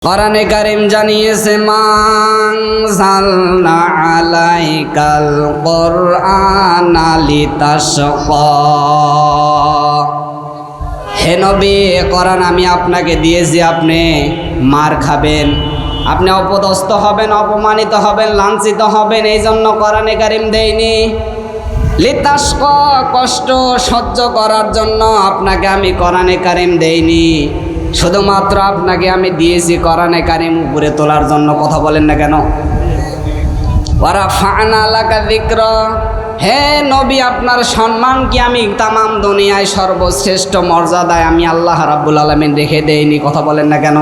কোরআনে কারীম জানিয়েছে মানজালনা আলাইকাল কোরআনা লিতাশকা। হে নবী, কোরআন আমি আপনাকে দিয়েছি, আপনি মার খাবেন, আপনি অপদস্থ হবেন, অপমানিত হবেন, লাঞ্ছিত হবেন, এই জন্য কোরআনে কারীম দেইনি। লিতাশকা, কষ্ট সহ্য করার জন্য আপনাকে আমি কোরআনে কারীম দেইনি, শুধুমাত্র আপনাকে আমি দিয়েছি কোরআনে কারীম উপরে তোলার জন্য। কথা বলেন না কেন? ওয়ারাফা'না লাকা যিকরা, হে নবী, আপনার সম্মান কি আমি তামাম দুনিয়ায় সর্বশ্রেষ্ঠ মর্যাদায় আমি আল্লাহ রাব্বুল আলামিন রেখে দেইনি? কথা বলেন না কেন?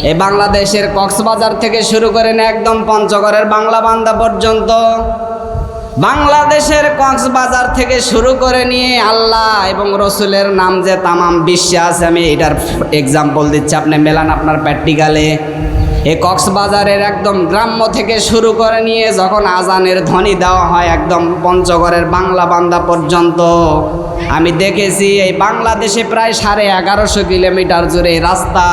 এই বাংলাদেশের কক্সবাজার থেকে শুরু করেন একদম পঞ্চগড়ের বাংলা বান্দা পর্যন্ত, বাংলাদেশের কক্সবাজার থেকে শুরু করে নিয়ে আল্লাহ এবং রসুলের নাম যে তামাম বিশ্বে আছে, আমি এটার এক্সাম্পল দিচ্ছি, আপনি মেলান আপনার প্র্যাকটিক্যালে। এই কক্সবাজারের একদম গ্রাম্য থেকে শুরু করে নিয়ে যখন আজানের ধ্বনি দেওয়া হয় একদম পঞ্চগড়ের বাংলা বান্দা পর্যন্ত, আমি দেখেছি এই বাংলাদেশে প্রায় 1150 কিলোমিটার জুড়ে রাস্তা।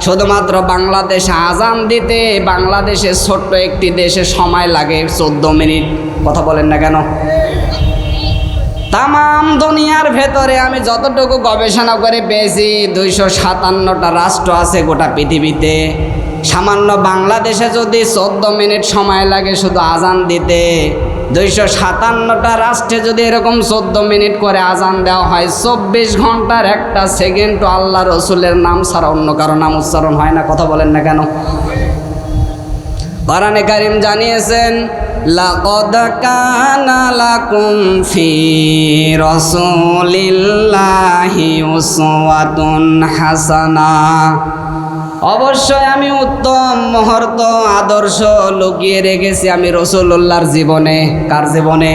শুধুমাত্র বাংলাদেশে আজান দিতে বাংলাদেশের ছোট্ট একটি দেশে সময় লাগে 14 মিনিট। কথা বলেন না কেন? তামাম দুনিয়ার ভেতরে আমি যতটুকু গবেষণা করে পেয়েছি, 257টা রাষ্ট্র আছে গোটা পৃথিবীতে। সামান্য বাংলাদেশে যদি 14 মিনিট সময় লাগে শুধু আজান দিতে, 257টা রাষ্ট্রে যদি এরকম 14 মিনিট করে আজান দেওয়া হয়, 24 ঘন্টার একটা সেকেন্ডও আল্লাহ রসুলের নাম ছাড়া অন্য কারো নাম উচ্চারণ হয় না। কথা বলেন না কেন? কোরআনে কারীম জানিয়েছেন, লাকাদ কানা লাকুম ফি রাসূলিল্লাহি উসওয়াতুন হাসানা, অবশ্যই আমি উত্তম মুহূর্ত আদর্শ লুকিয়ে রেখেছি আমি রাসূলুল্লাহর জীবনে। কার জীবনে?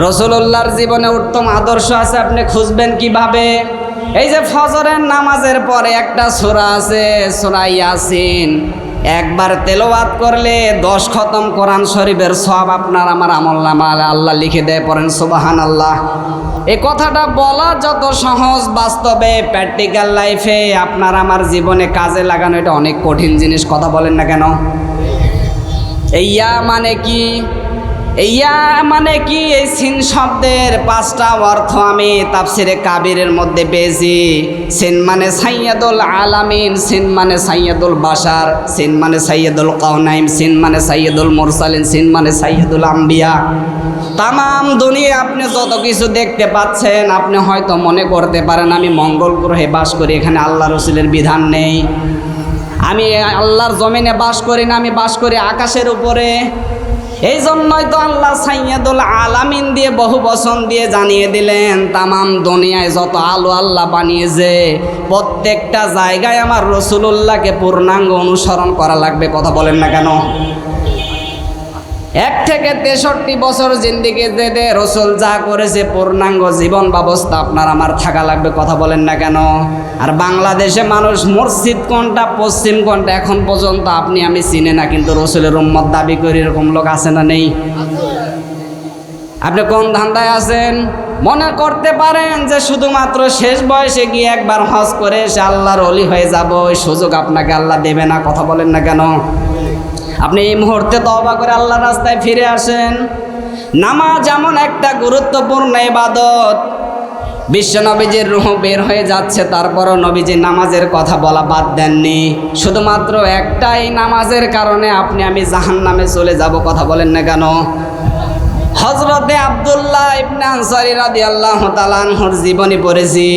রাসূলুল্লাহর জীবনে উত্তম আদর্শ আছে। আপনি খুঁজবেন কিভাবে? এই যে ফজরের নামাজের পরে একটা সূরা আছে, সূরা ইয়াসিন, একবার তেলাওয়াত করলে 10 খতম কোরআন শরীফের সওয়াব আপনার আমার আমলনামায় আল্লাহ লিখে দেয়। পড়েন সুবহানাল্লাহ। এই কথাটা বলা যত সহজ, বাস্তবে প্র্যাকটিক্যাল লাইফে আপনার আমার জীবনে কাজে লাগানো এটা অনেক কঠিন জিনিস। কথা বলেন না কেন? ইয়া মানে কি? ইয়া মানে কি? এই সিন শব্দের 5টা অর্থ আমি তাফসিরে কাবিরের মধ্যে পেয়েছি। সিন মানে সাইয়্যিদুল আলামিন, সিন মানে সাইয়্যিদুল বাশার, সিন মানে সাইয়্যিদুল কাওনাইন, সিন মানে সাইয়্যিদুল মুরসালিন, সিন মানে সাইয়্যিদুল আম্বিয়া। তামাম দুনিয়া আপনি যত কিছু দেখতে পাচ্ছেন, আপনি হয়তো মনে করতে পারেন আমি মঙ্গল গ্রহে বাস করি, এখানে আল্লাহ রসুলের বিধান নেই। আমি আল্লাহর জমিনে বাস করি না, আমি বাস করি আকাশের উপরে। এই জন্যই তো আল্লাহ সাইয়্যিদুল আলামিন দিয়ে বহু বচন দিয়ে জানিয়ে দিলেন, তামাম দুনিয়ায় যত আলো আল্লাহ বানিয়েছে প্রত্যেকটা জায়গায় আমার রাসূলুল্লাহকে পূর্ণাঙ্গ অনুসরণ করা লাগবে। কথা বলেন না কেন? 1 থেকে 63 বছর জিন্দেগি যেতে রসুল যা করেছে পূর্ণাঙ্গ জীবন ব্যবস্থা আপনার আমার থাকা লাগবে। কথা বলেন না কেন? আর বাংলাদেশে মানুষ মসজিদ কোনটা পশ্চিম কোনটা এখন পর্যন্ত আপনি আমি চিনি না, কিন্তু রসুলের উম্মত দাবি করে এরকম লোক আছে না নেই? আপনি কোন ধান্দায় আছেন? মনে করতে পারেন যে শুধুমাত্র শেষ বয়সে গিয়ে একবার হজ করে এসে আল্লাহর ওলি হয়ে যাব, ওই সুযোগ আপনাকে আল্লাহ দেবে না। কথা বলেন না কেন? আপনি এই মুহূর্তে তওবা করে আল্লাহর রাস্তায় ফিরে আসেন। নামাজ এমন একটা গুরুত্বপূর্ণ ইবাদত, বিশ্ব নবীজির রূহ বের হয়ে যাচ্ছে, তারপরও নবীজি নামাজের কথা বলা বাদ দেননি। শুধুমাত্র একটাই নামাজের কারণে আপনি আমি জাহান্নামে চলে যাব। কথা বলেন না কেন? হযরতে আব্দুল্লাহ ইবনে আনসারী রাদিয়াল্লাহু তাআলা আনহুর জীবনী পড়েছি।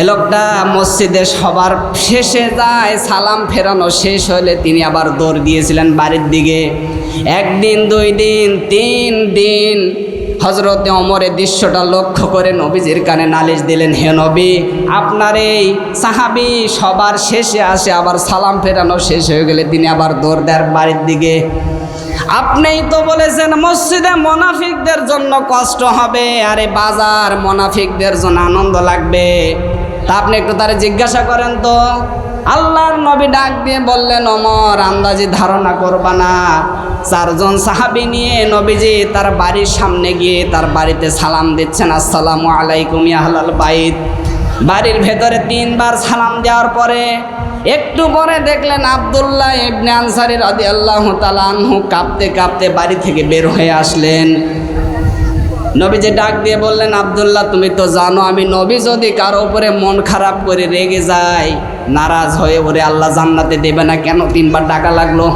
এ লোকটা মসজিদে সবার শেষে যায়, সালাম ফেরানো শেষ হলে তিনি আবার দৌড় দিয়েছিলেন বাড়ির দিকে। 1 দিন 2 দিন 3 দিন হযরতে ওমরের দৃশ্যটা লক্ষ্য করে নবীজির কানে নালিশ দিলেন, হে নবী, আপনার এই সাহাবী সবার শেষে আসে, আবার সালাম ফেরানো শেষ হয়ে গেলে তিনি আবার দৌড় দেয় বাড়ির দিকে। আপনিই তো বলেছেন মসজিদে মুনাফিকদের জন্য কষ্ট হবে, আরে বাজার মুনাফিকদের জন্য আনন্দ লাগবে। তা আপনি একটু তারে জিজ্ঞাসা করেন তো। আল্লাহর নবী ডাক দিয়ে বললেন, ওমর, আন্দাজি ধারণা করবা না। 4 জন সাহাবী নিয়ে নবীজি তার বাড়ির সামনে গিয়ে তার বাড়িতে সালাম দিচ্ছেন, আসসালামু আলাইকুম ইয়া আহলাল বাইত। বাড়ির ভেতরে 3 বার সালাম দেওয়ার পরে একটু পরে দেখলেন আব্দুল্লাহ ইবনে আনসারী রাদিয়াল্লাহু তাআলা আনহু কাঁপতে কাঁপতে বাড়ি থেকে বের হয়ে আসলেন। নবীজি ডাক দিয়ে বললেন, আব্দুল্লাহ তুমি তো জানো আমি নবী যদি কারো উপরে মন খারাপ করে রেগে যায়, নারাজ হয়ে ওরে আল্লাহ জান্নাতে দেবে না, কেন 3 বার ডাকা লাগলো?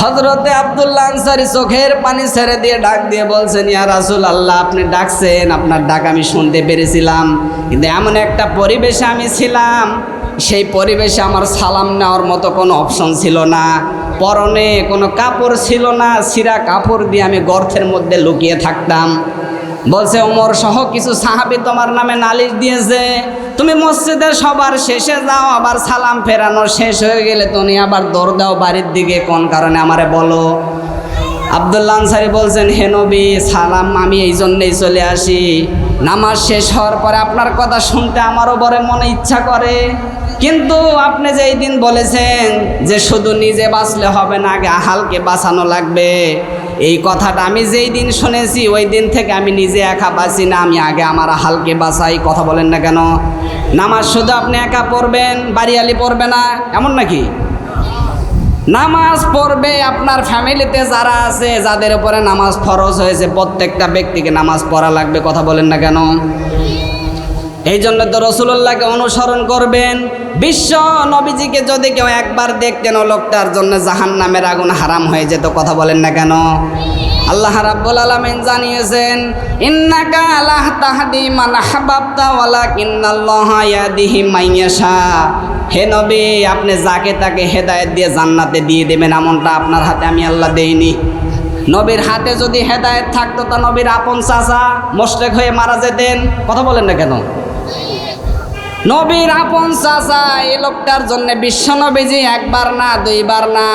হযরতে আব্দুল্লাহ আনসারী চোখের পানি ছেড়ে দিয়ে ডাক দিয়ে বলছেন, ইয়া রাসূলুল্লাহ আপনি ডাকছেন, আপনার ডাক আমি শুনতে পেরেছিলাম, কিন্তু এমন একটা পরিবেশে আমি ছিলাম, সেই পরিবেশে আমার সালাম নেওয়ার মতো কোনো অপশন ছিল না, পরনে কোনো কাপড় ছিল না, ছিঁড়া কাপড় দিয়ে আমি গর্তের মধ্যে লুকিয়ে থাকতাম। বলছে ওমর সহ কিছু সাহাবী তোমার নামে নালিশ দিয়েছে, তুমি মসজিদে সবার শেষে যাও, আবার সালাম ফেরানো শেষ হয়ে গেলে তুমি আবার দৌড় দাও বাড়ির দিকে, কোন কারণে আমারে বলো? আব্দুল্লাহ আনসারী বলছেন, হে নবী সালাম আমি এই জন্যেই চলে আসি, নামাজ শেষ হওয়ার পরে আপনার কথা শুনতে আমারও বড় মনে ইচ্ছা করে, কিন্তু আপনি যে এই দিন বলেছেন যে শুধু নিজে বাঁচলে হবে না, আগে আহালকে বাঁচানো লাগবে, এই কথাটা আমি যেই দিন শুনেছি ওই দিন থেকে আমি নিজে একা বাঁচি না, আমি আগে আমার আহালকে বাঁচাই। কথা বলেন না কেন? নামাজ শুধু আপনি একা পড়বেন, বাড়িয়ালি পড়বে না এমন নাকি? নামাজ পড়বে আপনার ফ্যামিলিতে যারা আছে, যাদের উপরে নামাজ ফরজ হয়েছে, প্রত্যেকটা ব্যক্তিকে নামাজ পড়া লাগবে। কথা বলেন না কেন? এই জন্য তো রাসূলুল্লাহকে অনুসরণ করবেন। বিশ্ব নবীজিকে যদি কেউ একবার দেখতেন, ও লোকটার জন্য জাহান্নামের আগুন হারাম হয়ে যেত। কথা বলেন না কেন? আল্লাহ রাব্বুল আলামিন জানিয়েছেন, ইন্নাকা লা তাহদি মান আহবাবতা ওয়ালাকিন্নাল্লাহা ইয়াহদি মান ইয়াশা। হে নবী আপনি যাকে তাকে হেদায়েত দিয়ে জান্নাতে দিয়ে দেবেন, এমনটা আপনার হাতে আমি আল্লাহ দেইনি। নবীর হাতে যদি হেদায়েত থাকতো তা নবীর আপন চাচা মুশরিক হয়ে মারা যেতেন। কথা বলেন না কেন? নবীর আপন চাচা এই লোকটার জন্য বিশ্ব নবীজি একবার না দুইবার না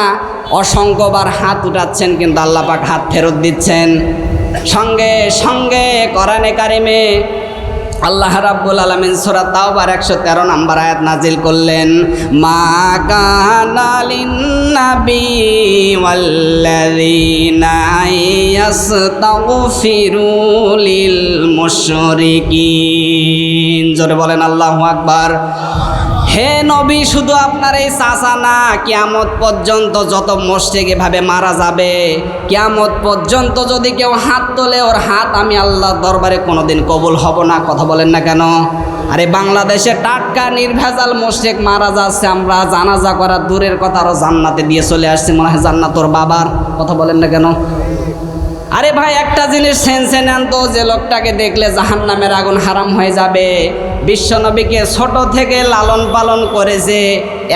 অসংখ্যবার হাত উঠাচ্ছেন, কিন্তু আল্লাহ পাক হাত ফেরত দিচ্ছেন। সঙ্গে সঙ্গে কোরআনে কারিমে আল্লাহ রাব্বুল আলামিন সূরা তাওবার 113 নম্বর আয়াত নাজিল করলেন, মা কানা লিন-নাবী ওয়াল্লাযীনা ইয়াস্তাগফিরু লিল মুশরিকিন। জোরে বলেন আল্লাহু আকবার। হে নবী শুধু আপনার এই চাচা না, কিয়ামত পর্যন্ত যত মুশরিক এভাবে মারা যাবে, কিয়ামত পর্যন্ত যদি কেউ হাত তোলে ওর হাত আমি আল্লাহর দরবারে কোনোদিন কবুল হব না। কথা বলেন না কেন? আরে বাংলাদেশে টাটকা নির্ভেজাল মুশরিক মারা যাচ্ছে, আমরা জানাজা করা দূরের কথা আরও জান্নাতে দিয়ে চলে আসছি, মনে হয় জান্নাত ওর বাবার। কথা বলেন না কেন? আরে ভাই একটা জিনিস সেন্সে নেন তো, যে লোকটাকে দেখলে জাহান্নামের আগুন হারাম হয়ে যাবে, বিশ্বনবীকে ছোট থেকে লালন পালন করেছে,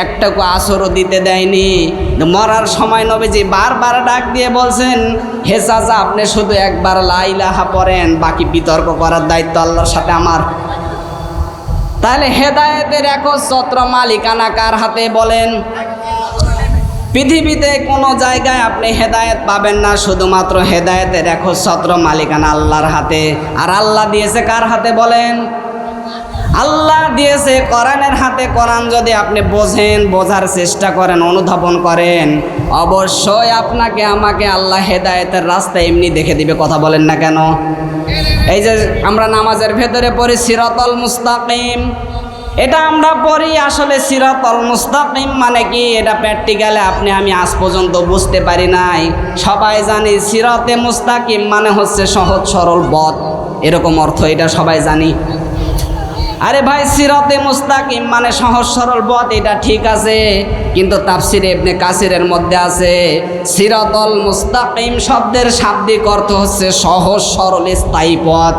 একটাকু আসরও দিতে দেয়নি, মরার সময় নবীজি বারবার ডাক দিয়ে বলছেন, হে চাচা আপনি শুধু একবার লা ইলাহা পড়েন, বাকি বিতর্ক করার দায়িত্ব আল্লাহর সাথে আমার। তাহলে হেদায়েতের একচ্ছত্র মালিকানা কার হাতে বলেন? পৃথিবীতে কোনো জায়গায় আপনি হেদায়েত পাবেন না, শুধুমাত্র হেদায়েতের একচ্ছত্র মালিকানা আল্লাহর হাতে। আর আল্লাহ দিয়েছে কার হাতে বলেন? আল্লাহ দিয়েছে কোরআনের হাতে। কোরআন যদি আপনি বোঝেন, বোঝার চেষ্টা করেন, অনুধাবন করেন, অবশ্যই আপনাকে আমাকে আল্লাহ হেদায়েতের রাস্তা এমনি দেখে দিবে। কথা বলেন না কেন? এই যে আমরা নামাজের ভেতরে পড়ি সিরাতাল মুস্তাকিম, এটা আমরা পড়ি, আসলে সিরাতাল মুস্তাকিম মানে কি এটা প্র্যাকটিক্যালে আপনি আমি আজ পর্যন্ত বুঝতে পারি নাই। সবাই জানি সিরাতে মুস্তাকিম মানে হচ্ছে সহজ সরল পথ, এরকম অর্থ, এটা সবাই জানি। আরে ভাই সিরাতে মুস্তাকিম মানে সহজ সরল পথ, এটা ঠিক আছে, কিন্তু তাফসিরে ইবনে কাসিরের মধ্যে আছে সিরাতাল মুস্তাকিম শব্দের শাব্দিক অর্থ হচ্ছে সহজ সরল স্থায়ী পথ।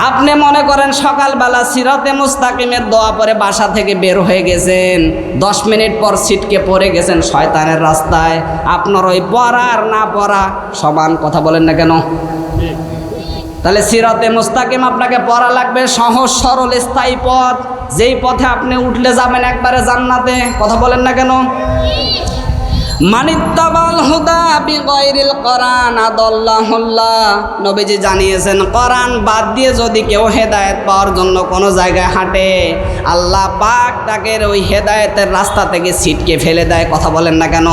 আপনি মনে করেন সকালবেলা সিরাতে মুস্তাকিমের দোয়া পরে বাসা থেকে বের হয়ে গেছেন, 10 মিনিট পর ছিটকে পড়ে গেছেন শয়তানের রাস্তায়, আপনার ওই পড়া আর না পড়া সমান। কথা বলেন না কেন? তাহলে সিরাতে মুস্তাকিম আপনাকে পড়া লাগবে, সহজ সরল স্থায়ী পথ, যেই পথে আপনি উঠলে যাবেন একবারে জান্নাতে। কথা বলেন না কেন? মানিত্তাবাল হুদা বিগাইরিল কোরআন আদাল্লাহুল্লাহ। নবীজি জানিয়েছেন কোরআন বাদ দিয়ে যদি কেউ হেদায়েত পাওয়ার জন্য কোনো জায়গায় হাঁটে, আল্লাহ পাক তাকে ওই হেদায়েতের রাস্তা থেকে ছিটকে ফেলে দেয়। কথা বলেন না কেন?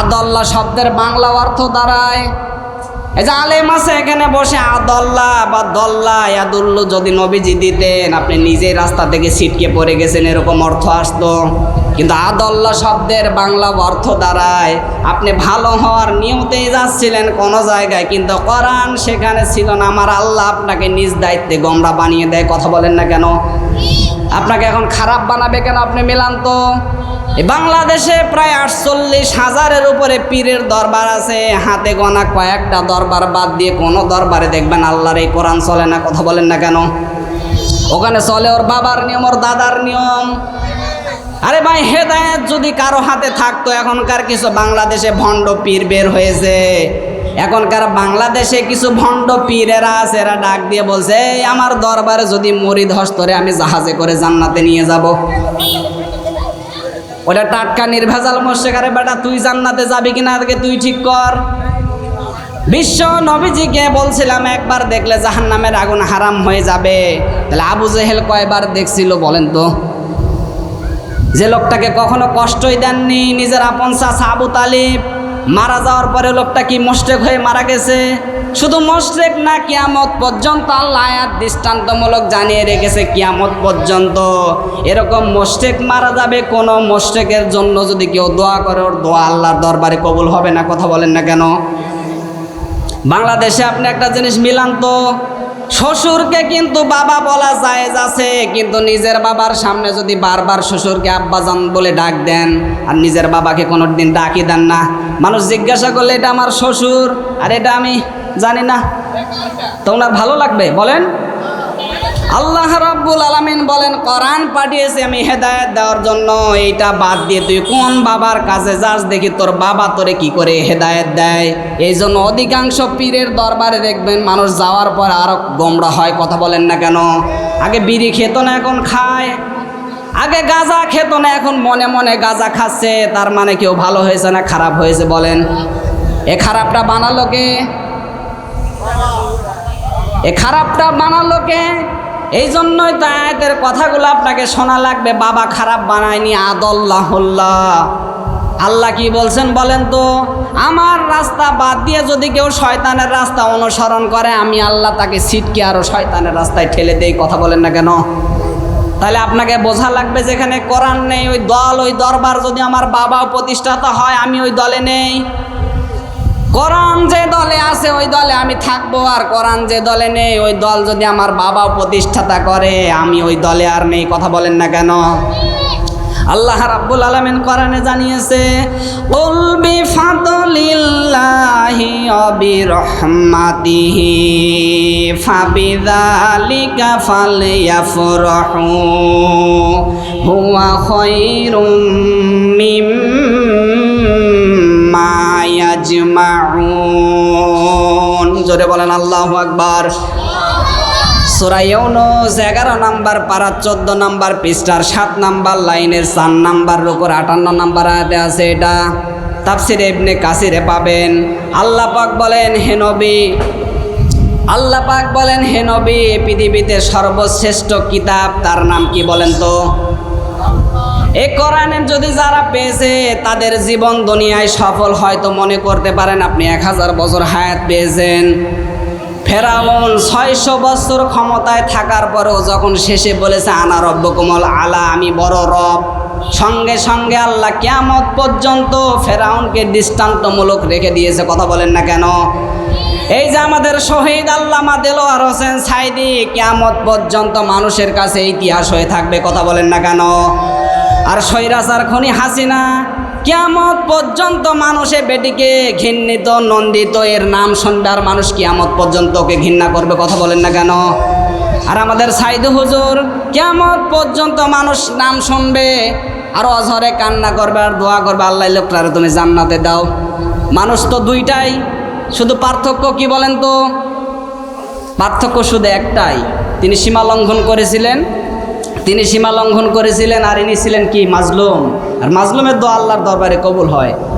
আদাল্লাহ শব্দের বাংলা অর্থ দাঁড়ায় এই যে আলেম আছে এখানে বসে আদল্লা বা দল্লা ইয়াদুল্লু যদি নবীজি দিতেন আপনি নিজেই রাস্তা থেকে ছিটকে পড়ে গেছেন এরকম অর্থ আসতো। কিন্তু আদল্লা শব্দের বাংলা অর্থ দাঁড়ায় আপনি ভালো হওয়ার নিয়তেই যাচ্ছিলেন কোনো জায়গায়, কিন্তু কোরআন সেখানে ছিল না। আমার আল্লাহ আপনাকে নিজ দায়িত্বে গোমরা বানিয়ে দেয়। কথা বলেন না কেন? আপনাকে এখন খারাপ বানাবে কেন? আপনি মিলান তো। এই বাংলাদেশে প্রায় 48,000-এর উপরে পীরের দরবার আছে, হাতে গোনা কয়েকটা দরবার বাদ দিয়ে কোনো দরবারে দেখবেন আল্লাহর এই কোরআন চলে না। কথা বলেন না কেন? ওখানে চলে ওর বাবার নিয়ম, ওর দাদার নিয়ম। আরে ভাই, হেদায়েত যদি কারো হাতে থাকতো, এখনকার কিছু বাংলাদেশে ভণ্ড পীর বের হয়েছে, এখনকার বাংলাদেশে কিছু ভণ্ড পীরেরা আছে, এরা ডাক দিয়ে বলছে এই আমার দরবারে যদি মরিদ হস্তরে আমি জাহাজে করে জান্নাতে নিয়ে যাব। ওটা টাটকা নির্ভেজাল মোশেক। আরে বেটা, তুই জান্নাতে যাবি কিনা আগে তুই ঠিক কর। বিশ্ব নবীজিকে বলছিলাম একবার দেখলে জাহান্নামের আগুন হারাম হয়ে যাবে। তাহলে আবু জেহেল কয়বার দেখছিল বলেন তো? যে লোকটাকে কখনো কষ্টই দেননি, নিজের আপন চাচা আবু তালিব মারা যাওয়ার পরে লোকটা কি মুশরিক হয়ে মারা গেছে। শুধু মুশরিক না, কিয়ামত পর্যন্ত আল্লাহ আয়াত দৃষ্টান্তমূলক জানিয়ে রেখেছে কিয়ামত পর্যন্ত এরকম মুশরিক মারা যাবে। কোনো মুশরিকের জন্য যদি কেউ দোয়া করে, ওর দোয়া আল্লাহর দরবারে কবুল হবে না। কথা বলেন না কেন? বাংলাদেশে আপনি একটা জিনিস মিলান তো, শ্বশুরকে কিন্তু বাবা বলা জায়েজ আছে, কিন্তু নিজের বাবার সামনে যদি বারবার শ্বশুরকে আব্বাজান বলে ডাক দেন আর নিজের বাবাকে কোনো দিন ডাকি দেন না, মানুষ জিজ্ঞাসা করলে এটা আমার শ্বশুর আর এটা আমি জানি না, তো ওনার ভালো লাগবে? বলেন। আল্লাহ রাব্বুল আলামিন বলেন কোরআন পাঠিয়েছি আমি হেদায়েত দেওয়ার জন্য। এইটা বাদ দিয়ে তুই কোন বাবার কাছে যাস দেখি তোর বাবা তোরে কি করে হেদায়েত দেয়। এই জন্য অধিকাংশ পীরের দরবারে দেখবেন মানুষ যাওয়ার পর আরো গোমরা হয়। কথা বলেন না কেন? আগে বিড়ি খেত না, এখন খায়। আগে গাঁজা খেত না, এখন মনে মনে গাঁজা খাচ্ছে। তার মানে কেউ ভালো হয়েছে না খারাপ হয়েছে বলেন? এ খারাপটা বানালো কে? এ খারাপটা বানালো কে? এই জন্যই তো আয়াতের কথাগুলো আপনাকে শোনা লাগবে। বাবা খারাপ বানায়নি, আদাল্লাহুল্লাহ। আল্লাহ কি বলছেন বলেন তো? আমার রাস্তা বাদ দিয়ে যদি কেউ শয়তানের রাস্তা অনুসরণ করে, আমি আল্লাহ তাকে ছিটকে আরো শয়তানের রাস্তায় ঠেলে দেই। কথা বলেন না কেন? তাহলে আপনাকে বোঝা লাগবে যেখানে কোরআন নেই, ওই দল ওই দরবার যদি আমার বাবাও প্রতিষ্ঠাতা হয়, আমি ওই দলে নেই। কোরআন যে দলে আছে ওই দলে আমি থাকবো, আর কোরআন যে দলে নেই ওই দল যদি আমার বাবাও প্রতিষ্ঠাতা করে, আমি ওই দলে আর নেই। কথা বলেন না কেন? আল্লাহ রাব্বুল আলামিন কোরআনে জানিয়েছে কুল বিফাদলিল্লাহি ওয়া বিরহমাতিহি ফাবিযালিকা ফালইয়াফরাহু হুয়া খায়রুম মিম্মা ইয়াজমাউন। জোরে বলেন আল্লাহু আকবার। সূরা ইউনূস 11 নম্বর পারা 14 নম্বর পৃষ্ঠার 7 নম্বর লাইনের 4 নম্বর রুকুর 58 নম্বর আয়াতে আছে। এটা তাফসিরে ইবনে কাসিরে পাবেন। আল্লাহ পাক বলেন হে নবী, আল্লাহ পাক বলেন হে নবী, পৃথিবীতে সর্বশ্রেষ্ঠ কিতাব তার নাম কি বলেন তো? এই কোরআনে যদি যারা পেয়েছে তাদের জীবন দুনিয়ায় সফল, হয়তো মনে করতে পারেন আপনি 1000 বছর হায়াত পেয়েছেন। ফেরাউন 600 বছর ক্ষমতায় থাকার পরেও যখন শেষে বলেছে আনা রব্বুকুমুল আলা, আমি বড় রব, সঙ্গে সঙ্গে আল্লাহ কিয়ামত পর্যন্ত ফেরাউনকে দৃষ্টান্তমূলক রেখে দিয়েছে। কথা বলেন না কেন? এই যে আমাদের শহীদ আল্লামা দেলোয়ার হোসেন সাইদি, কিয়ামত পর্যন্ত মানুষের কাছে ইতিহাস হয়ে থাকবে। কথা বলেন না কেন? আর স্বৈরাচার খনি হাসিনা, কিয়ামত পর্যন্ত মানুষে বেটিকে ঘৃণিত নন্দিত এর নাম শুনবে, আর মানুষ কিয়ামত পর্যন্ত ওকে ঘৃণা করবে। কথা বলেন না কেন? আর আমাদের সাইদু হুজুর, কিয়ামত পর্যন্ত মানুষ নাম শুনবে আর অঝরে কান্না করবে আর দোয়া করবে, আল্লাহ লোকটারে তুমি জান্নাতে দাও। মানুষ তো দুইটাই, শুধু পার্থক্য কি বলেন তো? পার্থক্য শুধু একটাই, তিনি সীমা লঙ্ঘন করেছিলেন, আর ইনি ছিলেন কি? মাজলুম। আর মাজলুমের দোয়া আল্লাহর দরবারে কবুল হয়।